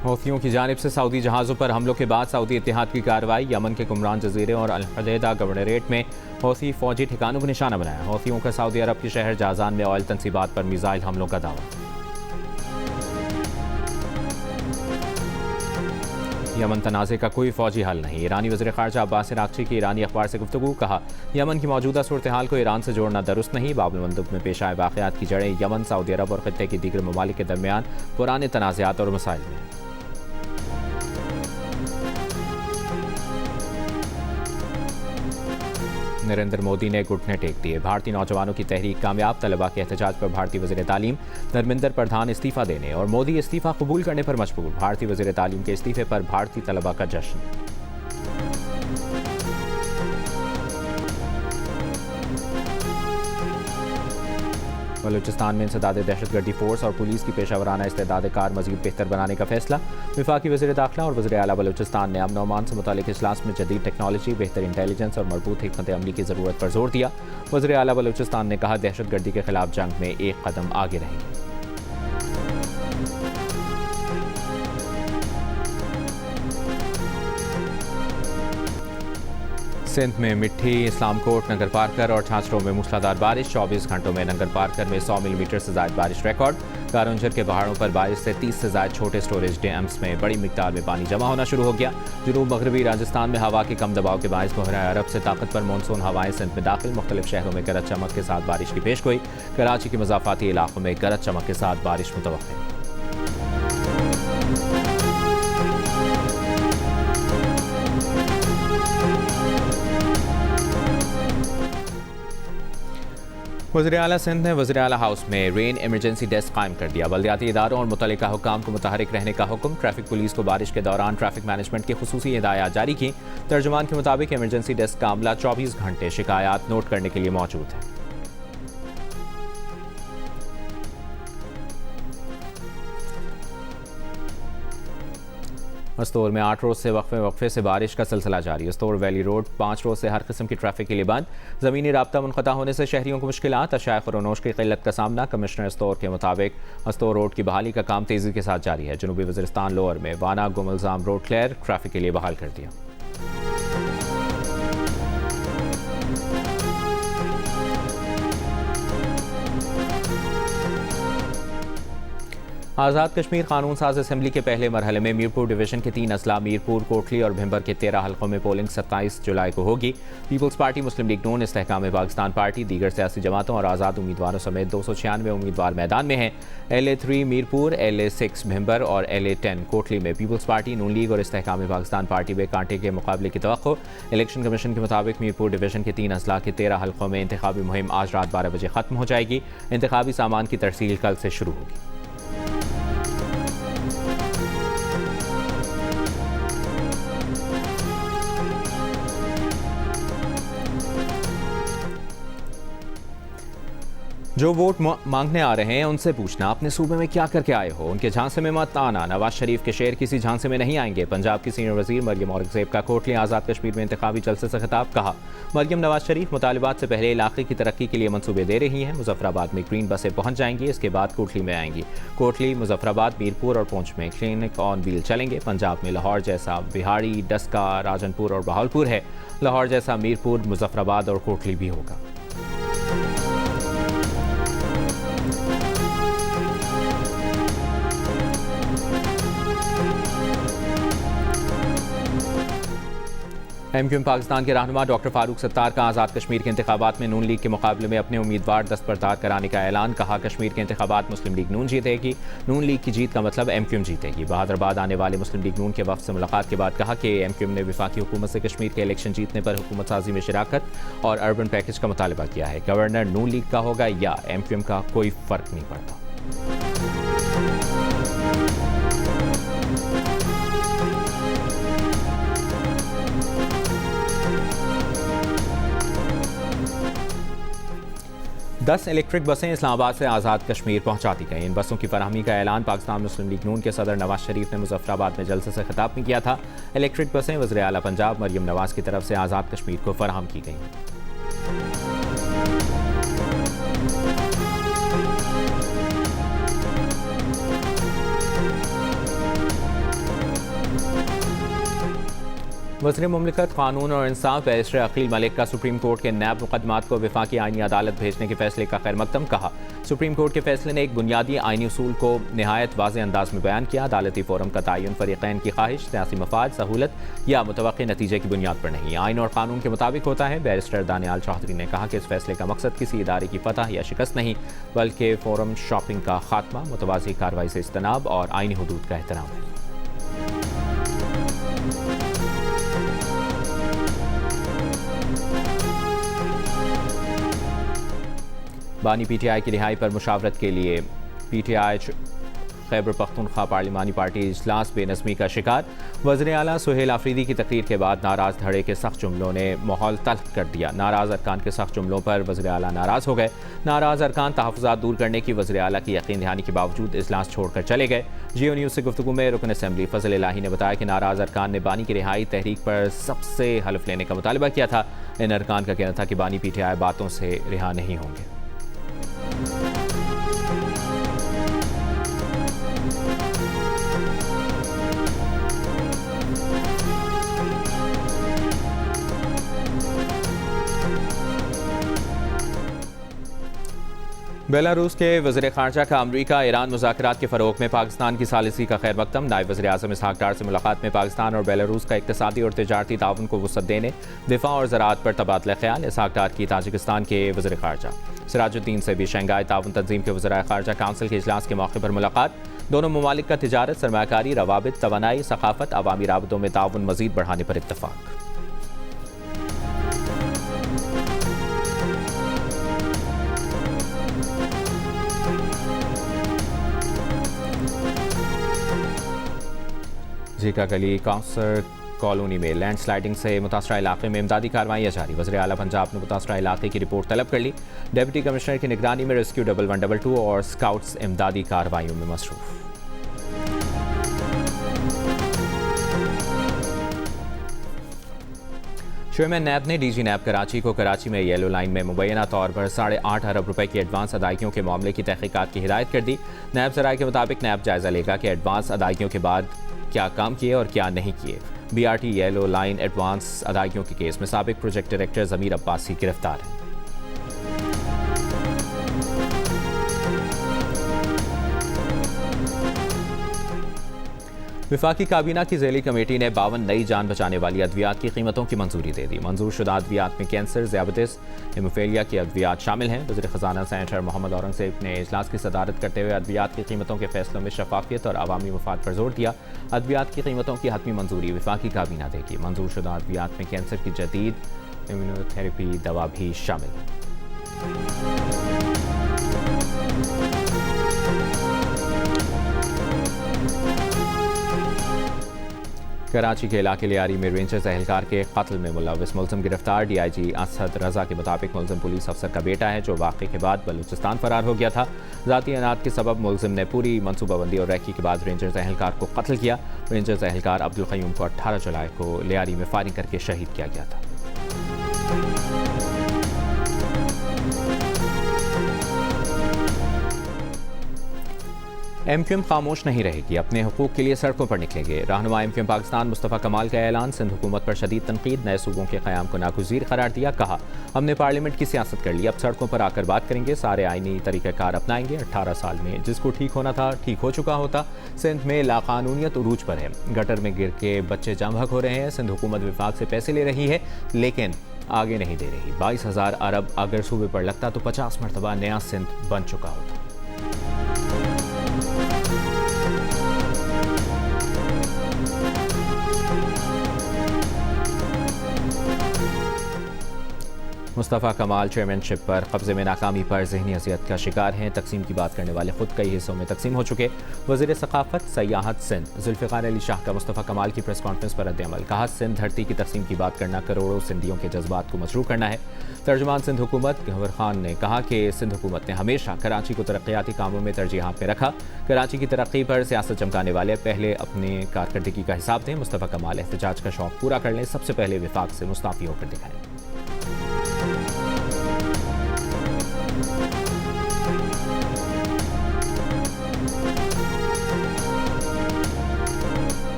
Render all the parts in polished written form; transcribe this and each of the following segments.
हौथियों की जानिब से सऊदी जहाज़ों पर हमलों के बाद सऊदी इत्तेहाद की कार्रवाई। यमन के कुमरान जजीरे और अल हुदैदा गवर्नरेट में हौथी फौजी ठिकानों को निशाना बनाया। हौथियों का सऊदी अरब के शहर जाजान में ऑयल तनसीबात पर मिसाइल हमलों का दावा। यमन तनाज़े का कोई फौजी हल नहीं। ईरानी वज़ीर ख़ारजा अब्बास अराग़ची की ईरानी अखबार से गुफ्तगू। कहा, यमन की मौजूदा सूरत हाल को ईरान से जोड़ना दुरुस्त नहीं। बाबुल मंदब में पेश आए वाक़यात की जड़ें यमन, सऊदी अरब और ख़ित्ते के दीगर ममालिक के दरमियान पुराने तनाज़ात और मसाइल में। नरेंद्र मोदी ने घुटने टेक दिए। भारतीय नौजवानों की तहरीक कामयाब। तलबा के एहतजाज पर भारतीय वज़ीर तालीम धर्मेंद्र प्रधान इस्तीफ़ा देने और मोदी इस्तीफ़ा कबूल करने पर मजबूर। भारतीय वज़ीर तालीम के इस्तीफ़े पर भारतीय तलबा का जश्न। बलूचिस्तान में इंसदाद दहशतगर्दी फोर्स और पुलिस की पेशावराना इस्तेदाद कार मज़ीद बेहतर बनाने का फैसला। वफाकी वज़ीर दाखिला और वज़ीर आला बलूचिस्तान ने अमन और अमान से मुतालिक इजलास में जदीद टेक्नोलॉजी, बेहतर इंटेलिजेंस और मजबूत हिकमत अमली की ज़रूरत पर जोर दिया। वज़ीर आला बलूचिस्तान ने कहा, दहशतगर्दी के खिलाफ जंग में एक कदम आगे रहेंगे। सिंध में मिट्टी, इस्लामकोट, नगर पार्कर और छाछरों में मूसलाधार बारिश। 24 घंटों में नगर पार्कर में 100 मिलीमीटर से ज़ायद बारिश रिकॉर्ड। कारुंजर के पहाड़ों पर बारिश से 30 से ज़ायद छोटे स्टोरेज डैम्स में बड़ी मिकदार में पानी जमा होना शुरू हो गया। जनूब मगरबी राजस्थान में हवा के कम दबाव के बायस बहरा अरब से ताकतवर मानसून हवाएं सिंध में दाखिल। मुख्तलिफ शहरों में गरज चमक के साथ बारिश की पेशगोई। कराची के मज़ाफ़ाती इलाकों में गरज चमक के साथ बारिश मुतवक्किल। वज़ीर आला सिंध ने वज़ीर आला हाउस में रेन इमरजेंसी डेस्क कायम कर दिया। बल्दियाती इदारों और मुतल्लिका हुक्काम को मुतहरिक रहने का हुक्म। ट्रैफिक पुलिस को बारिश के दौरान ट्रैफिक मैनेजमेंट की खुसूसी हिदायत जारी की। तर्जुमान के मुताबिक इमरजेंसी डेस्क का अमला 24 घंटे शिकायत नोट करने के लिए मौजूद है। अस्तोर में 8 रोज़ से वक्फे से बारिश का सिलसिला जारी। अस्तोर वैली रोड 5 रोज़ से हर किस्म की ट्रैफिक के लिए बंद। ज़मीनी राब्ता मुनक़ता होने से शहरियों को मुश्किलात। अशाए ख़ुरोनोश की क़िल्लत का सामना। कमिश्नर अस्तोर के मुताबिक अस्तोर रोड की बहाली का काम तेज़ी के साथ जारी है। जनूबी वज़ीरिस्तान लोअर में वाना गुमलजाम रोड क्लियर ट्रैफिक के लिए बहाल कर दिया। आज़ाद कश्मीर कानून साज असम्बली के पहले मरहले में मीरपुर डिवीज़न के 3 अजला मीरपुर, कोटली और भिंबर के 13 हल्कों में पोलिंग 27 जुलाई को होगी। पीपल्स पार्टी, मुस्लिम लीग नून, इस्तेहकाम पाकिस्तान पार्टी, दीगर सियासी जमातों और आज़ाद उम्मीदवारों समेत 296 उम्मीदवार मैदान में हैं। LA3 मीरपुर, LA6 भिंबर और LA10 कोटली में पीपल्स पार्टी, नून लीग और इस्तेहकाम पाकिस्तान पार्टी में कांटे के मुकाबले की तवक्को। इलेक्शन कमीशन के मुताबिक मीरपुर डिवीज़न के 3 अजला के 13 हल्कों में इंतखाबी मुहिम आज रात 12 बजे खत्म हो जाएगी। इंतखाबी सामान की तरसील कल से शुरू होगी। जो वोट मांगने आ रहे हैं उनसे पूछना अपने सूबे में क्या करके आए हो, उनके झांसे में मत आना। नवाज शरीफ के शेर किसी झांसे में नहीं आएंगे। पंजाब की सीनियर वजीर मरियम औरंगजेब का कोटली आज़ाद कश्मीर में इंतखाबी जलसे से खिताब। कहा, मरियम नवाज शरीफ मुतालिबात से पहले इलाके की तरक्की के लिए मंसूबे दे रही हैं। मुजफ्फराबाद में ग्रीन बसें पहुंच जाएंगी, इसके बाद कोटली में आएंगी। कोटली, मुजफ्फराबाद, मीरपुर और पुंछ में क्लिनिक ऑन व्हील चलेंगे। पंजाब में लाहौर जैसा बिहाड़ी, डस्का, राजनपुर और बहावलपुर है। लाहौर जैसा मीरपुर, मुजफ्फराबाद और कोटली भी होगा। MQM पाकिस्तान के रहनुमा डॉक्टर फारूक सत्तार का आज़ाद कश्मीर के इंतखाबात में नून लीग के मुकाबले में अपने उम्मीदवार दस्तबरदार कराने का ऐलान। कहा, कश्मीर के इंतखाबात मुस्लिम लीग नून जीतेगी। नून लीग की जीत का मतलब MQM जीतेगी। बहादुराबाद आने वाले मुस्लिम लीग नून के वफ़द से मुलाकात के बाद कहा कि MQM ने वफाकी हुकूमत से कश्मीर के इलेक्शन जीतने पर हुकूमत साजी में शिराकत और अर्बन पैकेज का मुतालबा किया है। गवर्नर नून लीग का होगा या MQM का, कोई फ़र्क नहीं पड़ता। दस इलेक्ट्रिक बसें इस्लामाबाद से आज़ाद कश्मीर पहुंचा दी गई। इन बसों की फराहमी का ऐलान पाकिस्तान मुस्लिम लीग नून के सदर नवाज शरीफ ने मुजफ्फराबाद में जलसे से खिताब में किया था। इलेक्ट्रिक बसें वज़ीर आला पंजाब मरियम नवाज की तरफ से आज़ाद कश्मीर को फराहम की गई। वज़ीर मुमलिकत कानून और इंसाफ बैरिस्टर अकील मलिक का सुप्रीम कोर्ट के नैब मुकदमात को वफाकी आईनी अदालत भेजने के फैसले का खैर मकदम कहा। सुप्रीम कोर्ट के फैसले ने एक बुनियादी आईनी उसूल को नहायत वाज़ेह अंदाज में बयान किया। अदालती फोरम का तयन फ़रीक़ैन की ख्वाहिश, सियासी मफाद, सहूलत या मुतवक्की नतीजे की बुनियाद पर नहीं, आइन और कानून के मुताबिक होता है। बैरिस्टर दानियाल चौधरी ने कहा कि इस फैसले का मकसद किसी इदारे की फतह या शिकस्त नहीं, बल्कि फोरम शॉपिंग का खात्मा, मुतवाज़ी कार्रवाई से इज्तनाब और आईनी हदूद का एहतराम है। बानी पीटीआई की रिहाई पर मुशावरत के लिए पीटीआई खैबर पख्तूनख्वा पार्लिमानी पार्टी इजलास बेनज़मी का शिकार। वज़ीर आला सुहेल आफरीदी की तकरीर के बाद नाराज़ धड़े के सख्त जुमलों ने माहौल तल्ख कर दिया। नाराज़ अरकान के सख्त जुमलों पर वज़ीर आला नाराज़ हो गए। नाराज़ अरकान तहफ़्फ़ुज़ात दूर करने की वज़ीर आला की यकीन दहानी के बावजूद इजलास छोड़कर चले गए। जियो न्यूज़ से गुफ्तगू में रुकन असम्बली फजल इलाही ने बताया कि नाराज़ अरकान ने बानी की रिहाई तहरीक पर सबसे हल्फ लेने का मुतालबा किया था। इन अरकान का कहना था कि बानी पीटीआई बातों से रिहा नहीं होंगे। बेलारूस के वज़ीर ख़ारजा का अमरीका ईरान मुज़ाकरात के फ़रोग़ में पाकिस्तान की सालिसी का खैर मकदम। नायब वज़ीर आज़म इसहाक़ डार से मुलाकात में पाकिस्तान और बेलारूस का इक़्तिसादी और तिजारती ताउन को वुसअत देने, दिफ़ा और ज़राअत पर तबादला ख़याल। इसहाक़ डार की ताजिकिस्तान के वज़ीर ख़ारजा सिराजुद्दीन से भी शंघाई ताउन तंज़ीम के वज़राए ख़ारजा काउंसिल के इजलास के मौके पर मुलाकात। दोनों ममालिक का तिजारत, सरमायाकारी, रवाबित, तवानाई, सक़ाफ़त, अवामी राबतों में ताउन मज़ीद बढ़ाने पर इत्तफ़ाक़। झीका गली काउंसर कॉलोनी में लैंडस्लाइडिंग से मुतासरा इलाके में इमदादी कार्रवाइयाँ जारी। वज़ीर आला पंजाब ने मुतासरा इलाके की रिपोर्ट तलब कर ली। डिप्टी कमिश्नर की निगरानी में रेस्क्यू 1112 और स्काउट्स इमदादी कार्रवाइयों में मसरूफ़। चेयरमैन नैब ने डीजी नैब कराची को कराची में येलो लाइन में मुबैना तौर पर 8.5 अरब रुपए की एडवांस अदायगियों के मामले की तहकीकात की हिदायत कर दी। नैब ज़राए के मुताबिक नैब जायज़ा लेगा कि एडवांस अदायगियों के बाद क्या काम किए और क्या नहीं किए। बीआरटी येलो लाइन एडवांस अदायगियों के केस में साबिक प्रोजेक्ट डायरेक्टर ज़मीर अब्बासी गिरफ्तार है। वफाकी काबीना की ज़ैली कमेटी ने 52 नई जान बचाने वाली अद्वियात की कीमतों की मंजूरी दे दी। मंजूर शुदा अद्वियात में कैंसर, ज़ियाबतिस, हेमोफीलिया की अद्वियात शामिल हैं। वज़ीर ख़जाना सेनेटर मोहम्मद औरंगज़ेब ने इजलास की सदारत करते हुए अद्वियात की कीमतों के फैसलों में शफाफियत और अवामी मफाद पर जोर दिया। अद्वियात की कीमतों की हतमी मंजूरी वफाकी काबीना देगी। मंजूर शुदा अद्वियात में कैंसर की जदीद इम्यूनोथेरेपी दवा भी शामिल है। कराची के इलाके लियारी में रेंजर्स एहलकार के कत्ल में मुलव्विस मुलज़िम गिरफ्तार। डीआईजी असद रजा के मुताबिक मुलज़िम पुलिस अफसर का बेटा है जो वाक़े के बाद बलूचिस्तान फरार हो गया था। ज़ाती अनात के सबब मुलज़िम ने पूरी मनसूबाबंदी और रैकी के बाद रेंजर्स एहलकार को कत्ल किया। रेंजर्स एहलकार अब्दुल क़य्यूम को 18 जुलाई को लियारी में फायरिंग करके शहीद किया गया था। एमक्यूएम खामोश नहीं रहेगी, अपने हुकूक के लिए सड़कों पर निकलेंगे। रहनुमा एमक्यूएम पाकिस्तान मुस्तफ़ा कमाल का ऐलान। सिंध हुकूमत पर शदीद तनकीद, नए सूबों के क़याम को नागुज़ीर करार दिया। कहा, हमने पार्लियामेंट की सियासत कर ली, अब सड़कों पर आकर बात करेंगे, सारे आईनी तरीक़ाकार अपनाएंगे। 18 साल में जिसको ठीक होना था ठीक हो चुका होता। सिंध में लाकानूनियत उरूज पर है, गटर में गिर के बच्चे जाम बहक हो रहे हैं। सिंध हुकूमत विफाक से पैसे ले रही है लेकिन आगे नहीं दे रही। 22,000 अरब अगर सूबे पर लगता तो 50 मरतबा नया सिंध बन चुका होता। मुस्तफ़ा कमाल चेयरमैनशिप पर कब्जे में नाकामी पर ज़हनी अज़ियत का शिकार हैं। तकसीम की बात करने वाले खुद कई हिस्सों में तकसीम हो चुके। वज़ीर सक़ाफ़त सयाहत सिंध ज़ुल्फ़िकार अली शाह का मुस्तफ़ा कमाल की प्रेस कॉन्फ्रेंस पर रद्द-ए-अमल। कहा, सिंध धरती की तकसीम की बात करना करोड़ों सिंधियों के जज्बात को मजरूह करना है। तर्जुमान सिंध हुकूमत गहवर खान ने कहा कि सिंध हुकूमत ने हमेशा कराची को तरक्याती कामों में तरजीहात में रखा। कराची की तरक्की पर सियासत चमकाने वाले पहले अपने कारकर्दगी का हिसाब दें। मुस्तफ़ा कमाल एहतजाज का शौक़ पूरा कर लें, सबसे पहले विफाक से मुस्ताफ़ी होकर दिखाएं।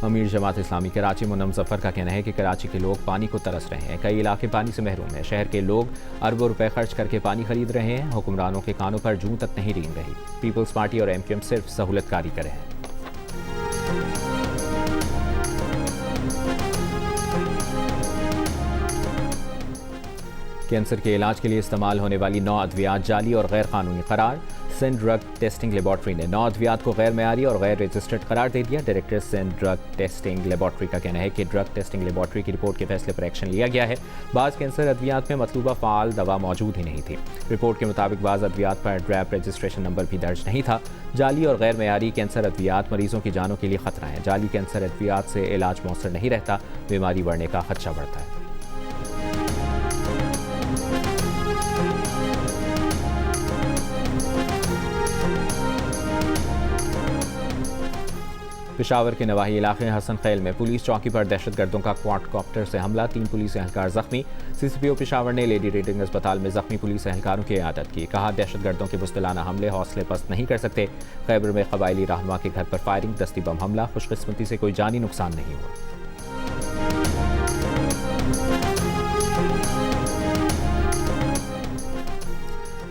अमीर जमात इस्लामी कराची मुन्नम जफर का कहना है कि कराची के लोग पानी को तरस रहे हैं। कई इलाके पानी से महरूम हैं। शहर के लोग अरबों रुपए खर्च करके पानी खरीद रहे हैं। हुक्मरानों के कानों पर जूं तक नहीं रेंग रही। पीपल्स पार्टी और MQM सिर्फ सहूलतकारी करे हैं। कैंसर के इलाज के लिए इस्तेमाल होने वाली 9 अद्वियात जाली और गैर कानूनी करार। सिंध ड्रग टेस्टिंग लेबॉर्ट्री ने 9 अद्वियात को गैर मेयारी और गैर रजिस्टर्ड करार दे दिया। Director Sindh drug testing laboratory का कहना है कि ड्रग टेस्टिंग लेबॉर्ट्री की रिपोर्ट के फैसले पर एक्शन लिया गया है। बाज़ कैंसर अद्वियात में मतलूबा फ़ाल दवा मौजूद ही नहीं थी। रिपोर्ट के मुताबिक बाज़ अद्वियात पर ड्रैप रजिस्ट्रेशन नंबर भी दर्ज नहीं था। जाली और गैर मेयारी कैंसर अद्वियात मरीजों की जानों के लिए खतरा है। जाली कैंसर अद्वियात से इलाज मौसर नहीं रहता, बीमारी बढ़ने का खदशा बढ़ता है। पेशावर के नवाही इलाके हसन खैल में पुलिस चौकी पर दहशतगर्दों का क्वाडकॉप्टर से हमला। 3 पुलिस एहलकार जख्मी। CCPO पेशावर ने लेडी रीडिंग अस्पताल में जख्मी पुलिस एहलकारों की इयादत की। कहा, दहशतगर्दों के बुज़दिलाना हमले हौसले पस्त नहीं कर सकते। खैबर में कबायली रहनुमा के घर पर फायरिंग, दस्ती बम हमला। खुशकिस्मती से कोई जानी नुकसान नहीं हुआ।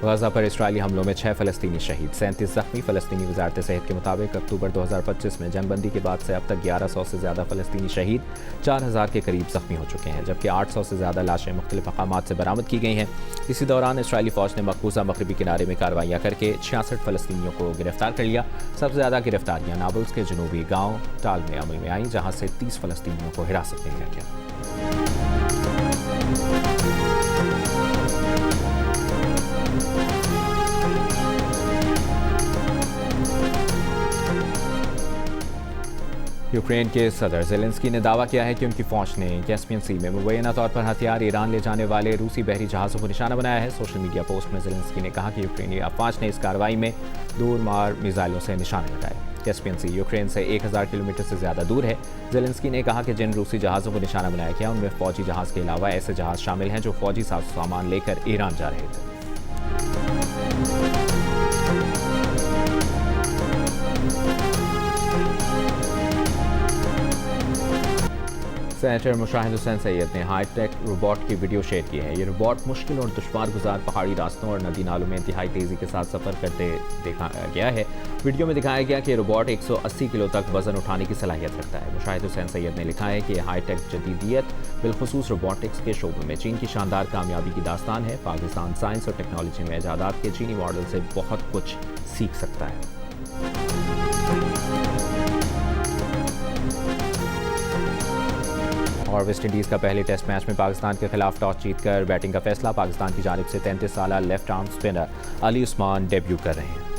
गजा पर इसराइली हमलों में 6 फ़लस्तीनी शहीद, 37 जख्मी। फ़लस्तीनी वजारत सेहत के मुताबिक अक्टूबर 2025 में जंगबंदी के बाद से अब तक 1100 से ज़्यादा फ़लस्तीनी शहीद, 4000 के करीब जख्मी हो चुके हैं, जबकि 800 से ज़्यादा लाशें मुख्तलिफ मकामात से बरामद की गई हैं। इसी दौरान इसराइली फ़ौज ने मकबूजा मगरबी किनारे में कार्रवाइयाँ करके 66 फ़लस्तीनियों को गिरफ्तार कर लिया। सबसे ज़्यादा गिरफ्तारियाँ नाबल्स के जनूबी गाँव टाल में अमल में आईं, जहाँ से 30 फ़लस्तीनियों को हिरासत में लिया गया। यूक्रेन के सदर ज़ेलेंस्की ने दावा किया है कि उनकी फ़ौज ने कैस्पियन सी में मुबैना तौर पर हथियार ईरान ले जाने वाले रूसी बहरी जहाज़ों को निशाना बनाया है। सोशल मीडिया पोस्ट में ज़ेलेंस्की ने कहा कि यूक्रेनी अफवाज ने इस कार्रवाई में दूर मार मिसाइलों से निशाने लगाए। कैस्पियन सी यूक्रेन से 1000 किलोमीटर से ज़्यादा दूर है। ज़ेलेंस्की ने कहा कि जिन रूसी जहाज़ों को निशाना बनाया गया उनमें फ़ौजी जहाज़ के अलावा ऐसे जहाज़ शामिल हैं जो फ़ौजी सामान लेकर ईरान जा रहे थे। सेनेटर मुशाहिद हुसैन सैयद ने हाईटेक रोबोट की वीडियो शेयर की है। ये रोबोट मुश्किल और दुश्वार गुजार पहाड़ी रास्तों और नदी नालों में इंतहाई तेज़ी के साथ सफ़र करते देखा गया है। वीडियो में दिखाया गया कि रोबोट 180 किलो तक वज़न उठाने की सलाहियत रखता है। मुशाहिद हुसैन सैयद ने लिखा है कि हाईटेक जदीदियत बिलखुसूस रोबोटिक्स के शोबे में चीन की शानदार कामयाबी की दास्तान है। पाकिस्तान साइंस और टेक्नोलॉजी में इजादात के चीनी मॉडल से बहुत कुछ सीख सकता है। और वेस्ट इंडीज़ का पहले टेस्ट मैच में पाकिस्तान के खिलाफ टॉस जीतकर बैटिंग का फैसला। पाकिस्तान की जानिब से 33 साला left arm spinner Ali Usman debut कर रहे हैं।